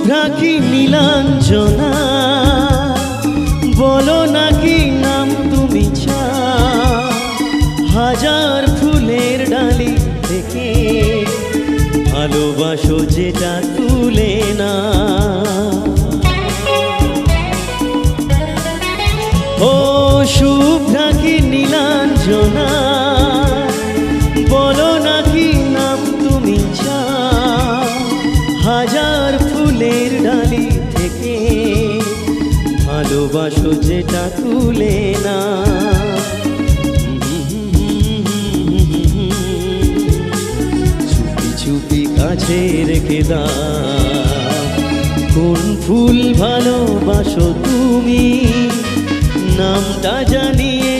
শুভ্রা কি নীলাঞ্জনা, বলো নাকি নাম তুমি চা, হাজার ফুলের ডালি থেকে ভালোবাসো যেটা তুলে না। ও শুভ্রা কি নীলাঞ্জনা, বলো নাকি নাম তুমি চা, হাজার ফুলের ডালি থেকে ভালোবাসো যেটা তুলে না। চুপি চুপি কাছে রেখে দাও, কোন ফুল ভালোবাসো তুমি, নামটা জানিয়ে